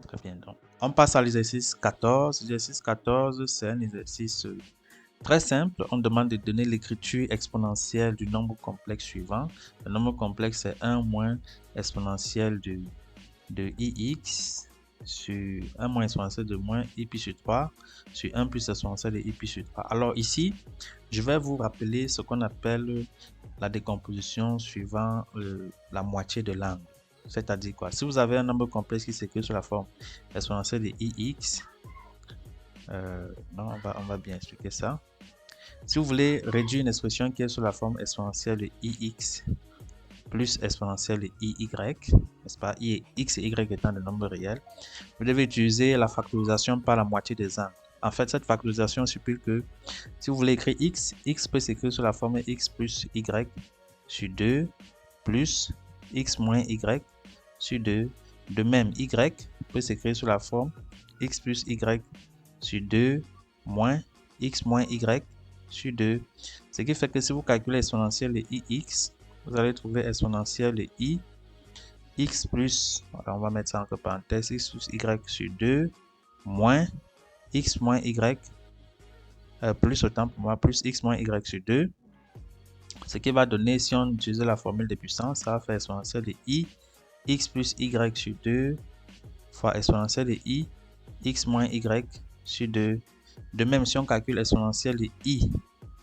Très bien. Donc, on passe à l'exercice 14. L'exercice 14, c'est un exercice très simple. On demande de donner l'écriture exponentielle du nombre complexe suivant. Le nombre complexe, c'est 1 moins exponentielle de ix sur 1 moins exponentielle de moins i pi sur 3 sur 1 plus exponentielle de i pi sur 3. Alors ici, je vais vous rappeler ce qu'on appelle la décomposition suivant la moitié de l'angle. C'est-à-dire quoi? Si vous avez un nombre complexe qui s'écrit sous la forme exponentielle de ix, non, on va bien expliquer ça. Si vous voulez réduire une expression qui est sous la forme exponentielle de ix plus exponentielle de iy, n'est-ce pas? X et y étant des nombres réels, vous devez utiliser la factorisation par la moitié des angles. En fait, cette factorisation suppose que si vous voulez écrire x peut s'écrire sous la forme x plus y sur 2 plus x moins y sur 2. De même, y peut s'écrire sous la forme x plus y sur 2 moins x moins y sur 2. Ce qui fait que si vous calculez l'exponentielle de ix, vous allez trouver exponentielle de i, x plus, alors on va mettre ça entre parenthèses, x plus y sur 2 moins x moins y plus autant pour moi, plus x moins y sur 2. Ce qui va donner, si on utilise la formule de puissance, ça va faire exponentielle de i, x plus y sur 2 fois exponentielle de i, x moins y sur 2. De même, si on calcule exponentielle de i,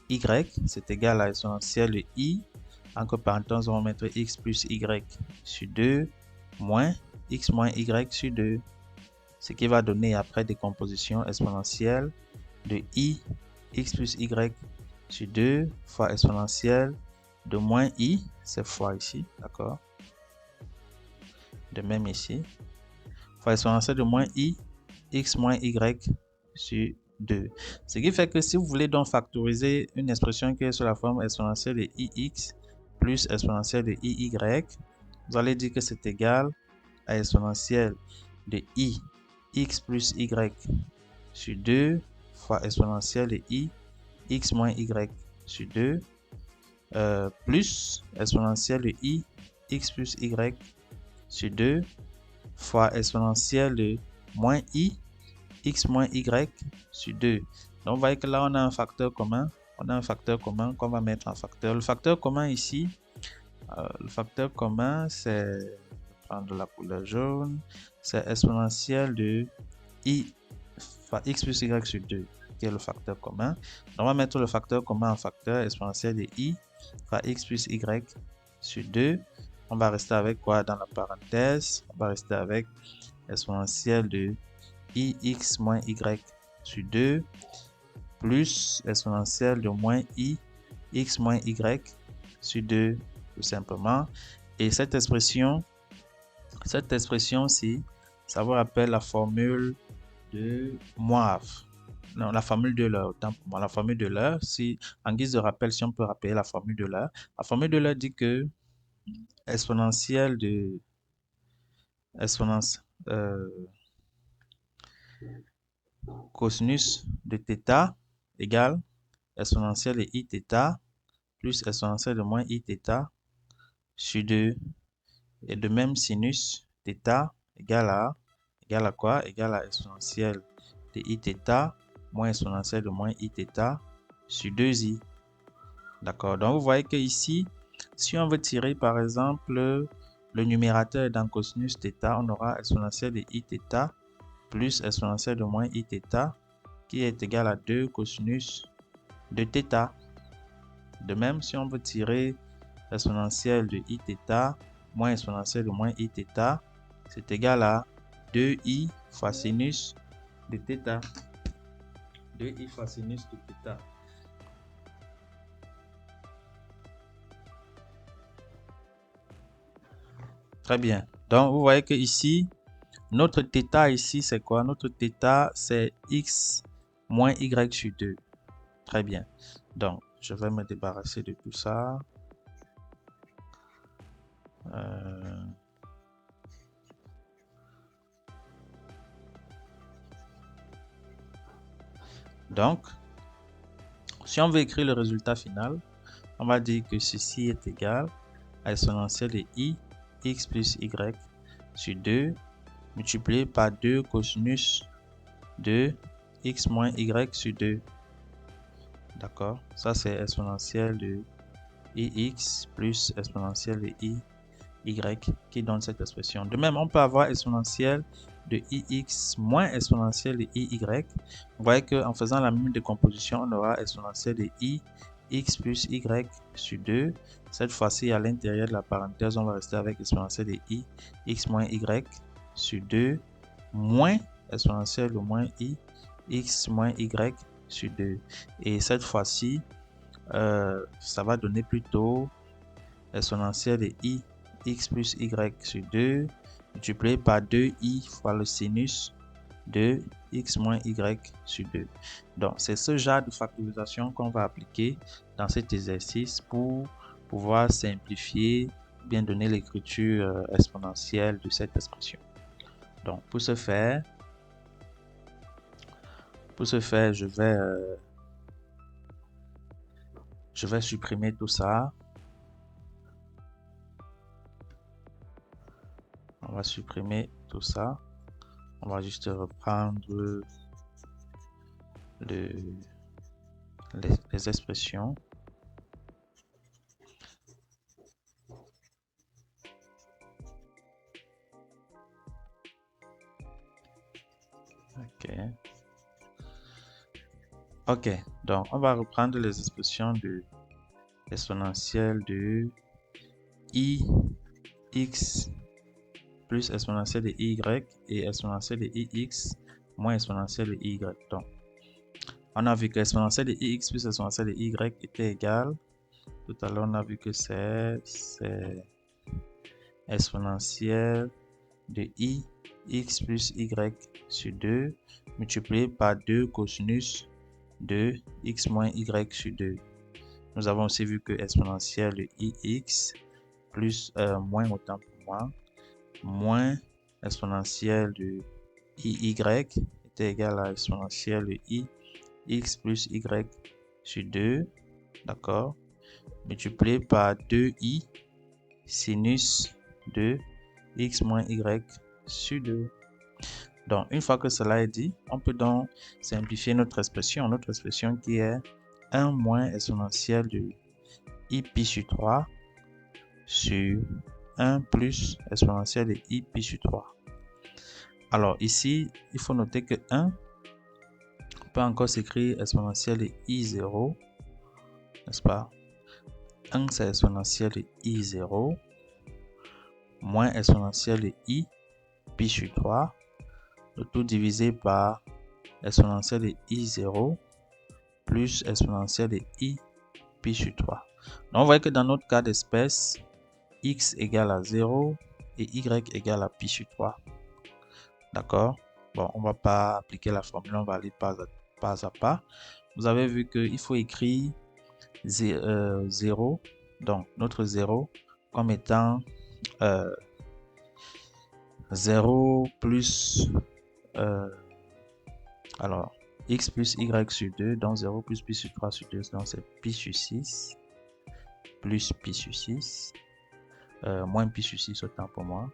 y, c'est égal à exponentielle de i, entre parenthèses, on va mettre x plus y sur 2 moins x moins y sur 2. Ce qui va donner après décomposition exponentielle de i, x plus y sur 2 fois exponentielle de moins i, cette fois ici, d'accord? De même ici, fois exponentielle de moins i, x moins y sur 2. Ce qui fait que si vous voulez donc factoriser une expression qui est sous la forme exponentielle de ix plus exponentielle de iy, vous allez dire que c'est égal à exponentielle de i, x plus y sur 2 fois exponentielle de i, x moins y sur 2 plus exponentielle de i, x plus y sur 2 fois exponentielle de moins i, x moins y sur 2. Donc, vous voyez que là, on a un facteur commun. On a un facteur commun qu'on va mettre en facteur. Le facteur commun ici, c'est, prendre la couleur jaune, c'est exponentielle de i fois x plus y sur 2, qui est le facteur commun. Donc, on va mettre le facteur commun en facteur exponentielle de i fois x plus y sur 2. On va rester avec quoi dans la parenthèse? On va rester avec exponentielle de ix moins y sur 2 plus exponentielle de moins i x moins y sur 2, tout simplement. Et cette expression-ci, ça vous rappelle la formule de Moivre. Non, la formule de l'heure, autant pour moi. La formule de l'heure, si, en guise de rappel, si on peut rappeler la formule de l'heure. La formule de l'heure dit que exponentielle de cosinus de θ égale exponentielle de i θ plus exponentielle de moins i θ sur 2. Et de même, sinus θ égale à quoi? Égale à exponentielle de i θ moins exponentielle de moins i θ sur 2i. D'accord? Donc, vous voyez que ici, si on veut tirer par exemple le numérateur dans cosinus θ, on aura exponentielle de i θ plus exponentielle de moins i θ qui est égal à 2 cosinus de θ. De même, si on veut tirer l'exponentielle de i θ moins exponentielle de moins i θ, c'est égal à 2i fois sinus de θ. 2i fois sinus de θ. Très bien. Donc, vous voyez que ici, notre θ ici, c'est quoi? Notre θ, c'est x moins y sur 2. Très bien. Donc, je vais me débarrasser de tout ça. Donc, si on veut écrire le résultat final, on va dire que ceci est égal à exponentielle de i, x plus y sur 2 multiplié par 2 cosinus de x moins y sur 2. D'accord? Ça, c'est exponentielle de ix plus exponentielle de y qui donne cette expression. De même, on peut avoir exponentielle de ix moins exponentielle de iy. Vous voyez qu'en faisant la même décomposition, on aura exponentielle de i x plus y sur 2. Cette fois-ci, à l'intérieur de la parenthèse, on va rester avec exponentielle de i x moins y sur 2 moins exponentielle de moins i x moins y sur 2. Et cette fois-ci, ça va donner plutôt exponentielle de i x plus y sur 2 multiplié par 2i fois le sinus de x moins y sur 2. Donc, c'est ce genre de factorisation qu'on va appliquer dans cet exercice pour pouvoir simplifier, bien donner l'écriture exponentielle de cette expression. Donc, pour ce faire, je vais supprimer tout ça. On va supprimer tout ça. On va juste reprendre les expressions. Ok, donc on va reprendre les expressions de exponentielle de i x plus exponentielle de y et exponentielle de ix moins exponentielle de y. Donc, on a vu que exponentielle de ix plus exponentielle de y était égal. Tout à l'heure, on a vu que c'est exponentielle de i x plus y sur 2 multiplié par 2 cosinus de x moins y sur 2. Nous avons aussi vu que exponentielle de ix plus moins autant pour moi moins exponentielle de iy était égal à exponentielle de i x plus y sur 2, d'accord, multiplié par 2i sinus de x moins y sur 2. Donc, une fois que cela est dit, on peut donc simplifier notre expression qui est 1 moins exponentielle de i pi sur 3 sur 1 plus exponentielle de i pi sur 3. Alors ici, il faut noter que 1 peut encore s'écrire exponentielle de i0, n'est-ce pas? 1 c'est exponentielle de i0 moins exponentielle de i pi sur 3, le tout divisé par exponentielle de i0 plus exponentielle de i pi sur 3. Donc on voit que dans notre cas d'espèce, x égale à 0 et y égale à pi sur 3. D'accord? Bon, on ne va pas appliquer la formule, on va aller pas à pas. Vous avez vu qu'il faut écrire 0, donc notre 0, comme étant 0 plus, alors, x plus y sur 2, donc 0 plus pi sur 3 sur 2, donc c'est pi sur 6, plus pi sur 6, moins pi sur 6 autant pour moi.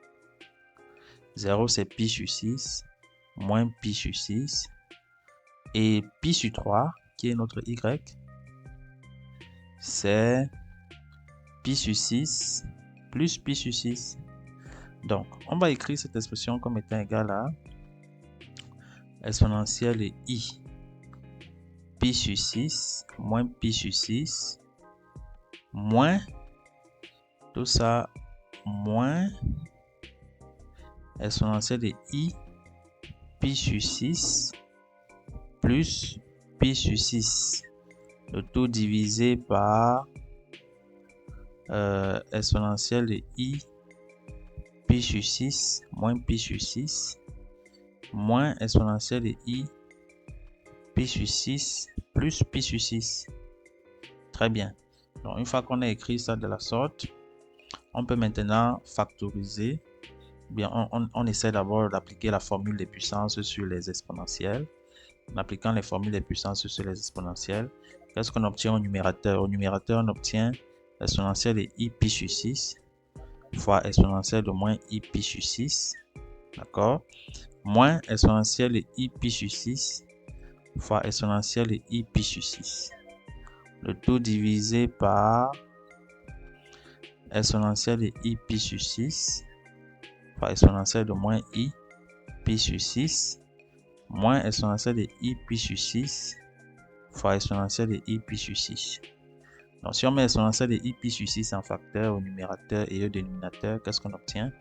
0 c'est pi sur 6, moins pi sur 6, et pi sur 3, qui est notre y, c'est pi sur 6 plus pi sur 6. Donc, on va écrire cette expression comme étant égale à exponentielle de i pi sur 6 moins pi sur 6 moins tout ça moins exponentielle de i pi sur 6 plus pi sur 6. Le tout divisé par exponentielle de i pi sur 6 moins pi sur 6 moins exponentielle de i pi sur 6 plus pi sur 6. Très bien. Donc, une fois qu'on a écrit ça de la sorte, on peut maintenant factoriser. Bien, on essaie d'abord d'appliquer la formule des puissances sur les exponentielles. En appliquant les formules des puissances sur les exponentielles, qu'est-ce qu'on obtient au numérateur? Au numérateur, on obtient exponentielle de i pi sur 6 fois exponentielle de moins i pi sur 6 D'accord? Moins exponentielle de I pi sur 6 fois exponentielle de I pi sur 6. Le tout divisé par exponentielle de I pi sur 6 fois exponentielle de moins I pi sur 6 moins exponentielle de I pi sur 6 fois exponentielle de I pi sur 6. Donc, si on met exponentielle de I pi sur 6 en facteur au numérateur et au dénominateur, qu'est-ce qu'on obtient?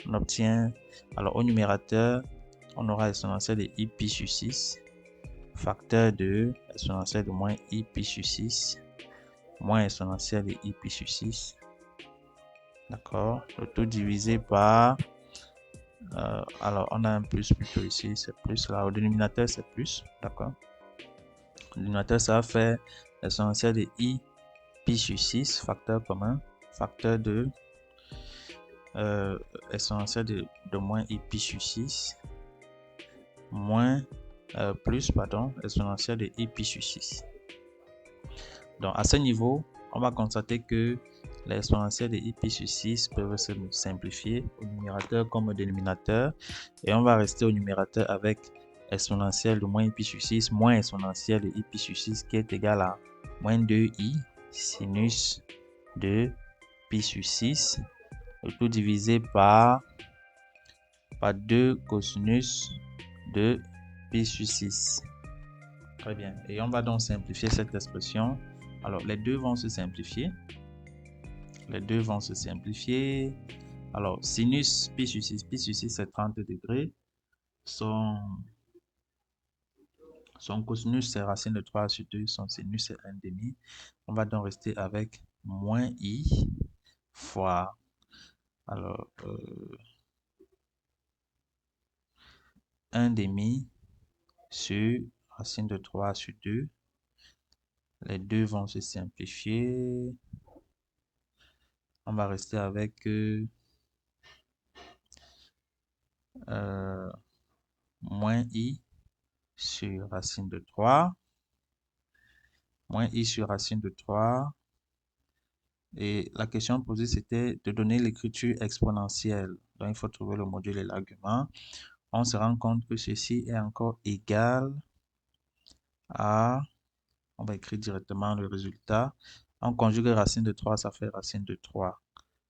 On obtient, alors au numérateur, on aura exponentielle de I pi sur 6, facteur de exponentielle de moins I pi sur 6, moins exponentielle de I pi sur 6. D'accord? Le tout divisé par, alors on a un plus plutôt ici, c'est plus là. Au dénominateur, c'est plus. D'accord? Au dénominateur, ça va faire exponentielle de I pi sur 6, facteur commun, facteur de exponentielle de moins I pi sur 6, moins plus, pardon, exponentielle de I pi sur 6. Donc, à ce niveau, on va constater que les exponentielles de I pi sur 6 peuvent se simplifier au numérateur comme au dénominateur. Et on va rester au numérateur avec exponentielle de moins I pi sur 6 moins exponentielle de I pi sur 6 qui est égal à moins 2i sinus de pi sur 6. Le tout divisé par 2 cosinus de pi sur 6. Très bien. Et on va donc simplifier cette expression. Alors, les deux vont se simplifier. Les deux vont se simplifier. Alors, sinus pi sur 6 c'est 30 degrés. Son cosinus c'est racine de 3 sur 2. Son sinus c'est 1 demi. On va donc rester avec moins i fois, alors, 1 demi sur racine de 3 sur 2. Les deux vont se simplifier. On va rester avec moins i sur racine de 3. Moins i sur racine de 3. Et la question posée, c'était de donner l'écriture exponentielle. Donc, il faut trouver le module et l'argument. On se rend compte que ceci est encore égal à... On va écrire directement le résultat. On conjugue racine de 3, ça fait racine de 3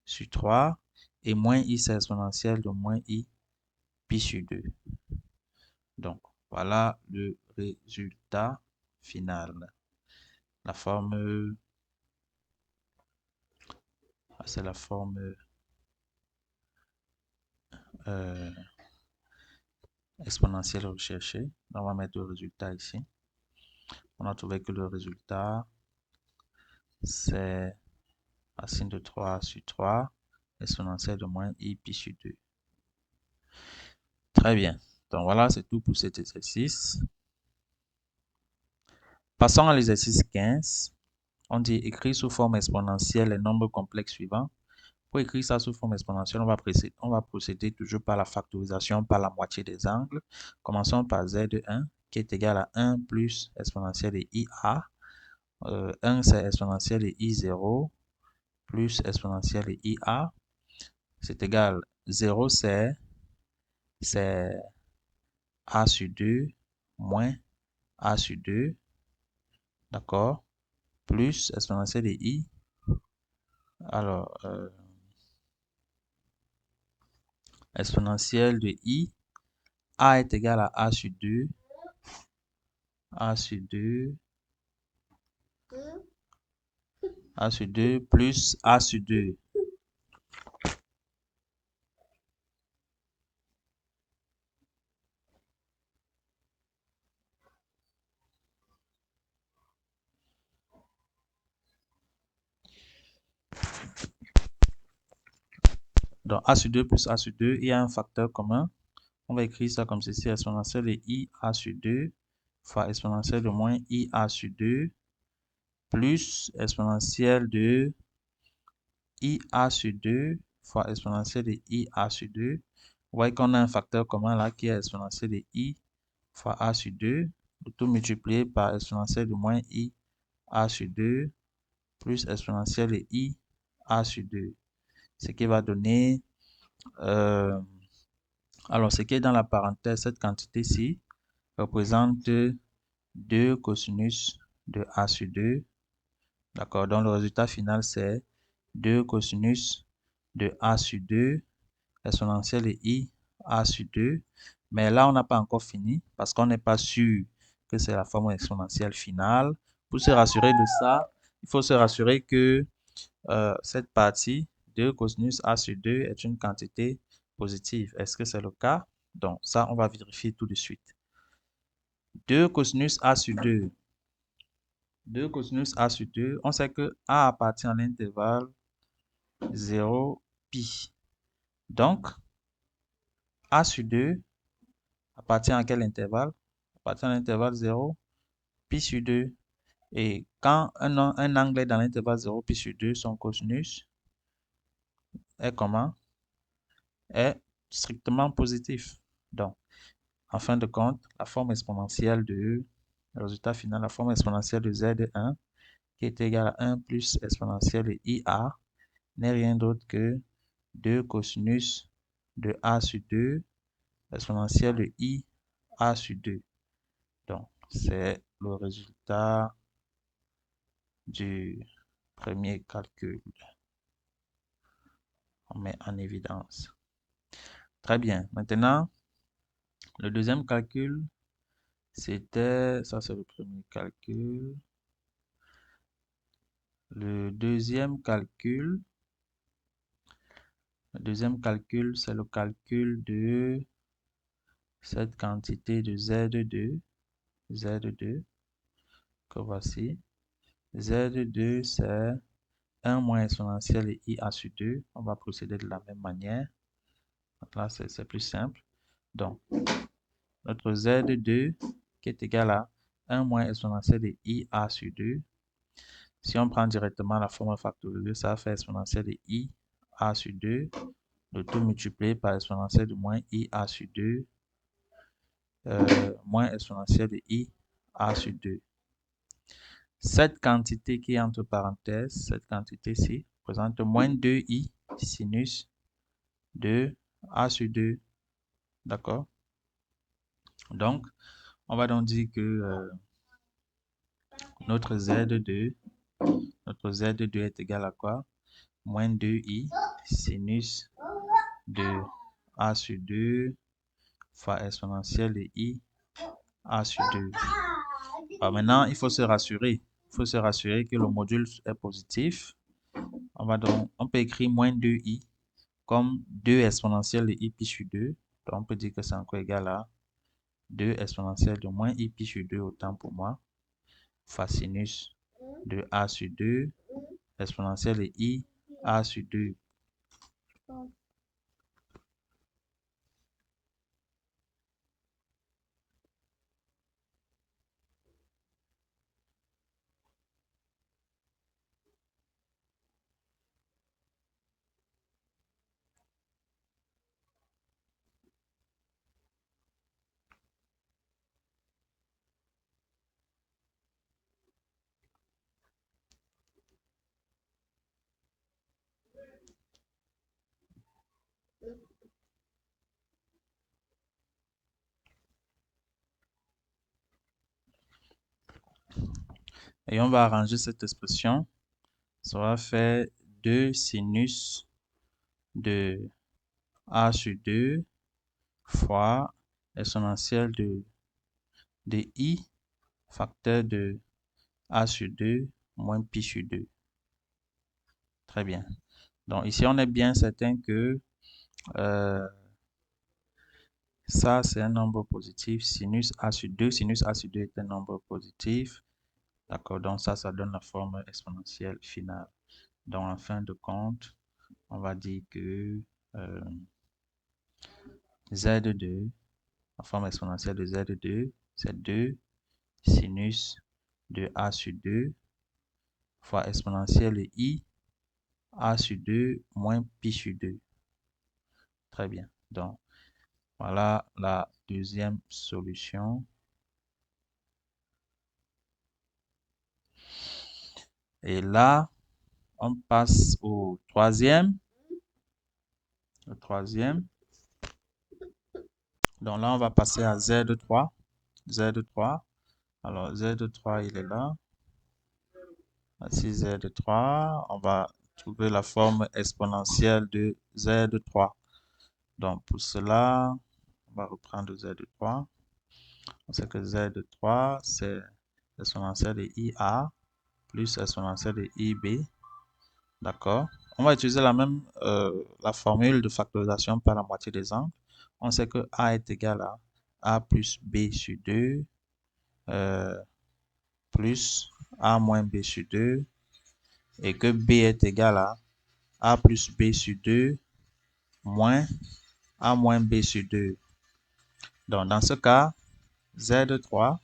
sur 3. Et moins i, c'est exponentielle de moins i pi sur 2. Donc, voilà le résultat final. La forme... C'est la forme exponentielle recherchée. On va mettre le résultat ici. On a trouvé que le résultat, c'est racine de 3 sur 3, exponentielle de moins i pi sur 2. Très bien. Donc voilà, c'est tout pour cet exercice. Passons à l'exercice 15. On dit écrire sous forme exponentielle les nombres complexes suivants. Pour écrire ça sous forme exponentielle, on va procéder toujours par la factorisation par la moitié des angles. Commençons par Z1 qui est égal à 1 plus exponentielle de IA. 1 c'est exponentielle de I0 plus exponentielle de IA. C'est égal 0 c'est A sur 2 moins A sur 2. D'accord? Plus exponentielle de I. Alors, exponentielle de I. A est égal à A sur 2. A sur 2. A sur 2 plus A sur 2. Donc, A sur 2 plus A sur 2, il y a un facteur commun. On va écrire ça comme ceci, exponentielle de I A sur 2 fois exponentielle de moins I A sur 2 plus exponentielle de IA sur 2 fois exponentielle de IA sur 2. Vous voyez qu'on a un facteur commun là qui est exponentielle de I fois A sur 2. Le tout multiplié par exponentielle de moins I A sur 2 plus exponentielle de I A sur 2. Ce qui va donner Alors, ce qui est dans la parenthèse, cette quantité-ci représente 2 cosinus de A sur 2. D'accord, donc le résultat final, c'est 2 cosinus de A sur 2 exponentielle de I A sur 2. Mais là, on n'a pas encore fini parce qu'on n'est pas sûr que c'est la forme exponentielle finale. Pour se rassurer de ça, il faut se rassurer que cette partie de cosinus A sur 2 est une quantité positive. Est-ce que c'est le cas? Donc, ça, on va vérifier tout de suite. 2 cosinus A sur 2. 2 cosinus A sur 2. On sait que A appartient à l'intervalle 0, pi. Donc, A sur 2 appartient à quel intervalle? Appartient à l'intervalle 0, pi sur 2. Et quand un angle est dans l'intervalle 0, pi sur 2, son cosinus est comment? Est strictement positif. Donc, en fin de compte, la forme exponentielle de, le résultat final, la forme exponentielle de Z1, qui est égale à 1 plus exponentielle de IA, n'est rien d'autre que 2 cosinus de A sur 2 exponentielle de I A sur 2. Donc, c'est le résultat du premier calcul. On met en évidence. Très bien. Maintenant, le deuxième calcul, c'était, ça c'est le premier calcul. Le deuxième calcul, c'est le calcul de cette quantité de Z2, que voici. Z2, c'est 1 moins exponentielle de IA sur 2. On va procéder de la même manière. Donc là, c'est plus simple. Donc, notre Z2 qui est égal à 1 moins exponentielle de IA sur 2. Si on prend directement la forme factorisée, ça fait exponentielle de IA sur 2. Le tout multiplié par exponentielle de moins IA sur 2 moins exponentielle de IA sur 2. Cette quantité qui est entre parenthèses, cette quantité-ci, représente moins 2i sinus de A sur 2. D'accord? Donc, on va donc dire que notre Z2 est égal à quoi? Moins 2i sinus de A sur 2 fois exponentielle de i A sur 2. Alors maintenant, il faut se rassurer. Il faut se rassurer que le module est positif. On peut écrire moins 2i comme 2 exponentielle de i pi sur 2. Donc, on peut dire que c'est encore égal à 2 exponentielle de moins i pi sur 2, autant pour moi, fois sinus de a sur 2, exponentielle de i a sur 2. Et on va arranger cette expression. Ça va faire 2 sinus de a sur 2 fois exponentielle de i facteur de a sur 2 moins pi sur 2. Très bien. Donc ici, on est bien certain que ça, c'est un nombre positif. Sinus a sur 2 est un nombre positif. D'accord, donc ça donne la forme exponentielle finale. Donc en fin de compte, on va dire que Z2, la forme exponentielle de Z2, c'est 2 sinus de A sur 2 fois exponentielle de I A sur 2 moins pi sur 2. Très bien. Donc, voilà la deuxième solution. Et là, on passe au troisième. Le troisième. Donc là, on va passer à Z3. Z3. Alors, Z3, il est là. Voici Z3. On va trouver la forme exponentielle de Z3. Donc, pour cela, on va reprendre Z3. On sait que Z3, c'est l'exponentielle de IA plus l'exponentielle de IB. D'accord? On va utiliser la formule de factorisation par la moitié des angles. On sait que A est égal à A plus B sur 2 plus A moins B sur 2 et que B est égal à A plus B sur 2 moins A moins B sur 2. Donc, dans ce cas, Z3,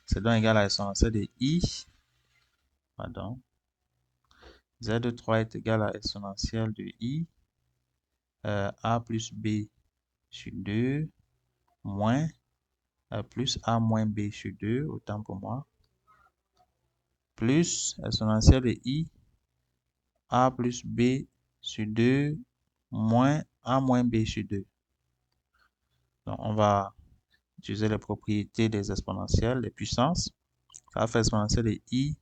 c'est donc égal à l'exponentielle de I. Pardon. Z3 est égal à l'exponentielle de I. A plus B sur 2 moins plus A moins B sur 2, autant pour moi, plus exponentielle de I, A plus B sur 2 moins A moins B sur 2. Donc, on va utiliser les propriétés des exponentielles, les puissances. Ça va faire exponentielle de I,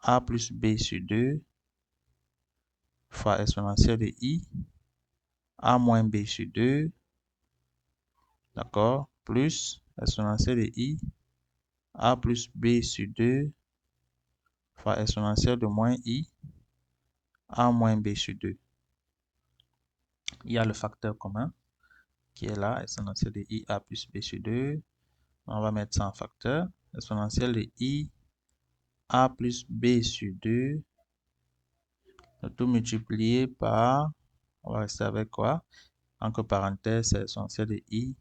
A plus B sur 2 fois exponentielle de I, A moins B sur 2, d'accord, plus exponentielle de I, A plus B sur 2 fois exponentielle de moins I, A moins B sur 2. Il y a le facteur commun qui est là, exponentielle de I, A plus B sur 2. On va mettre ça en facteur. Exponentielle de I, A plus B sur 2. Le tout multiplié par, on va rester avec quoi? Entre parenthèses, c'est exponentielle de I,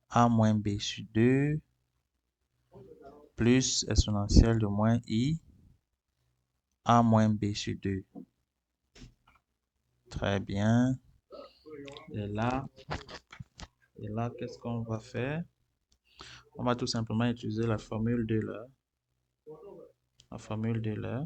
A moins B sur 2 plus exponentielle de moins I, A moins B sur 2. Très bien. Et là, qu'est-ce qu'on va faire? On va tout simplement utiliser la formule d'Euler. La formule d'Euler.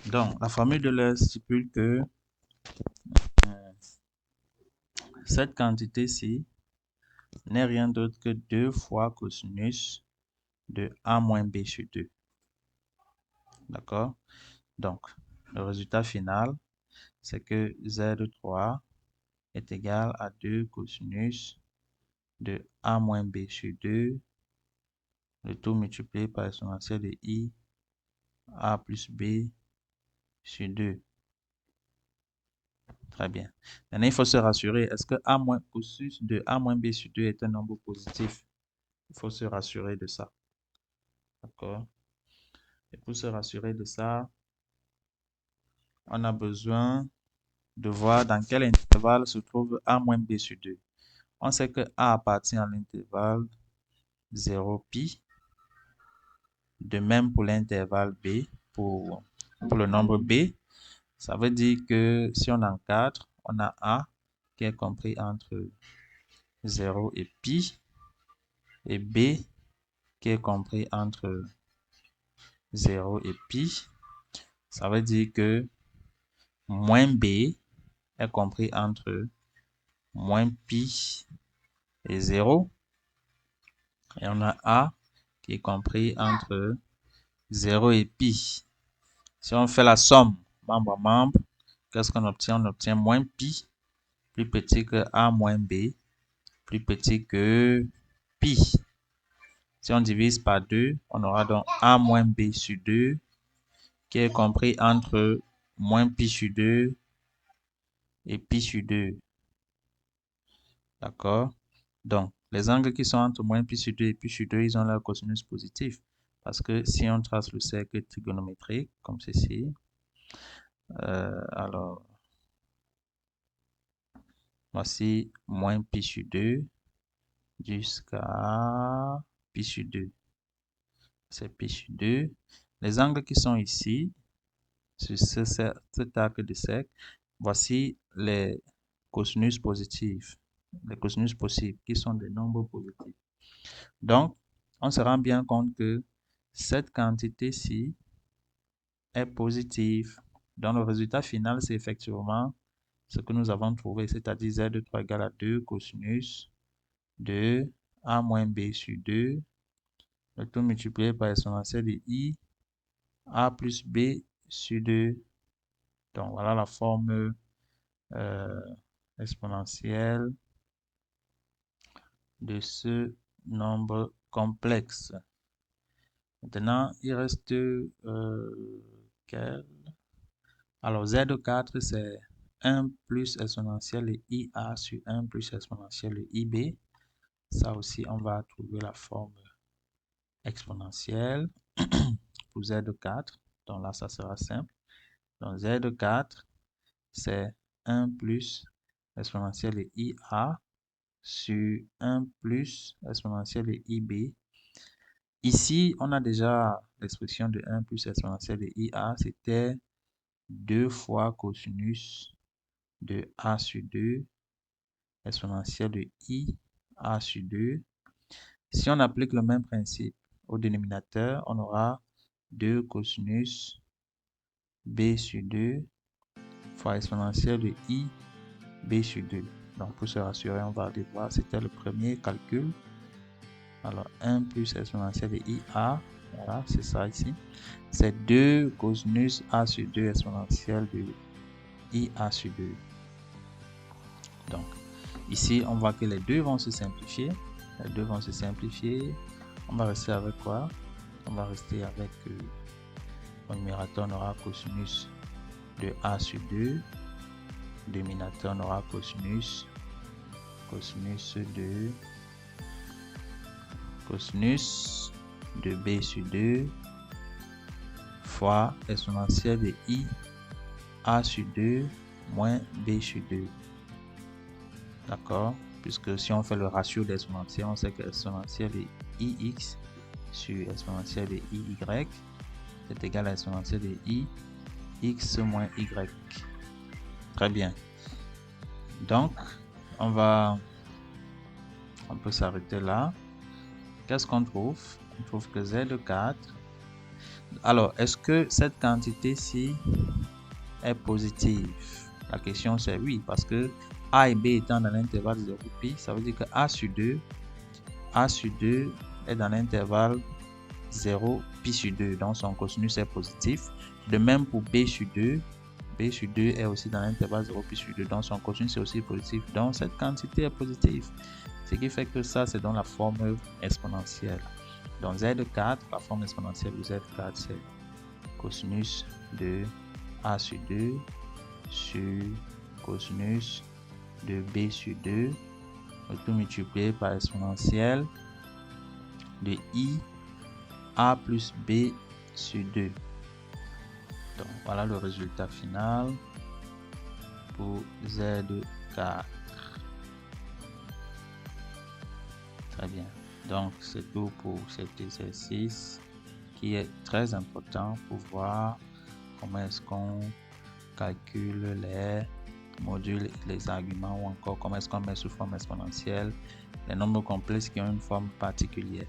Donc, la formule d'Euler stipule que cette quantité-ci n'est rien d'autre que 2 fois cosinus de A moins B sur 2. D'accord? Donc, le résultat final, c'est que Z3 est égal à 2 cosinus de A moins B sur 2, le tout multiplié par l'exponentielle de I, A plus B sur 2. Très bien. Maintenant, il faut se rassurer, est-ce que A moins cosinus de A moins B sur 2 est un nombre positif? Il faut se rassurer de ça. D'accord? Et pour se rassurer de ça, on a besoin de voir dans quel intervalle se trouve A moins B sur 2. On sait que A appartient à l'intervalle 0 pi. De même pour l'intervalle B, pour le nombre B. Ça veut dire que si on encadre, on a A qui est compris entre 0 et pi et B qui est compris entre 0 et pi. Ça veut dire que moins B est compris entre moins pi et 0. Et on a A qui est compris entre 0 et pi. Si on fait la somme membre à membre, qu'est-ce qu'on obtient? On obtient moins pi plus petit que A moins B plus petit que pi. Si on divise par 2, on aura donc A moins B sur 2 qui est compris entre moins pi sur 2 et pi sur 2. D'accord? Donc, les angles qui sont entre moins pi sur 2 et pi sur 2, ils ont leur cosinus positif. Parce que si on trace le cercle trigonométrique, comme ceci, alors, voici moins pi sur 2 jusqu'à pi sur 2. C'est pi sur 2. Les angles qui sont ici, sur cet arc de cercle, voici les cosinus positifs. les cosinus possibles, qui sont des nombres positifs. Donc, on se rend bien compte que cette quantité-ci est positive. Donc, le résultat final, c'est effectivement ce que nous avons trouvé, c'est-à-dire z de 3 égale à 2 cosinus de a moins b sur 2, le tout multiplié par exponentielle de i, a plus b sur 2. Donc, voilà la forme exponentielle de ce nombre complexe. Maintenant, il reste quel? Alors, Z4, c'est 1 plus exponentielle de IA sur 1 plus exponentielle de IB. Ça aussi, on va trouver la forme exponentielle pour Z4. Donc là, ça sera simple. Donc, Z4, c'est 1 plus exponentielle de IA sur 1 plus exponentielle de IB. Ici, on a déjà l'expression de 1 plus exponentielle de IA. C'était 2 fois cosinus de A sur 2 exponentielle de I A sur 2. Si on applique le même principe au dénominateur, on aura 2 cosinus B sur 2 fois exponentielle de I B sur 2. Donc, pour se rassurer, on va aller voir, c'était le premier calcul. Alors, 1 plus exponentielle de IA, voilà, c'est ça ici. C'est 2 cosinus A sur 2 exponentielle de IA sur 2. Donc, ici, on voit que les deux vont se simplifier. Les deux vont se simplifier. On va rester avec quoi? On va rester avec le numérateur, on aura cosinus de A sur 2. Le dénominateur, on aura cosinus de B sur 2 fois exponentielle de I A sur 2 moins B sur 2. D'accord? Puisque si on fait le ratio d'exponentielle, on sait que l'exponentielle de ix sur exponentielle de iy est égal à l'exponentielle de i x moins y. Très bien. Donc, on peut s'arrêter là. Qu'est-ce qu'on trouve? On trouve que Z4. Alors, est-ce que cette quantité-ci est positive? La question c'est oui, parce que A et B étant dans l'intervalle 0 pi, ça veut dire que A sur 2 est dans l'intervalle 0 pi sur 2, donc son cosinus est positif. De même pour B sur 2 est aussi dans l'intervalle 0 pi sur 2, donc son cosinus est aussi positif. Donc cette quantité est positive. Ce qui fait que ça, c'est dans la forme exponentielle. Donc Z4, la forme exponentielle de Z4, c'est cosinus de A sur 2 sur cosinus de B sur 2, tout multiplié par exponentielle de I A plus B sur 2. Donc voilà le résultat final pour Z4. Très bien. Donc c'est tout pour cet exercice qui est très important pour voir comment est-ce qu'on calcule les modules, les arguments, ou encore comment est-ce qu'on met sous forme exponentielle les nombres complexes qui ont une forme particulière.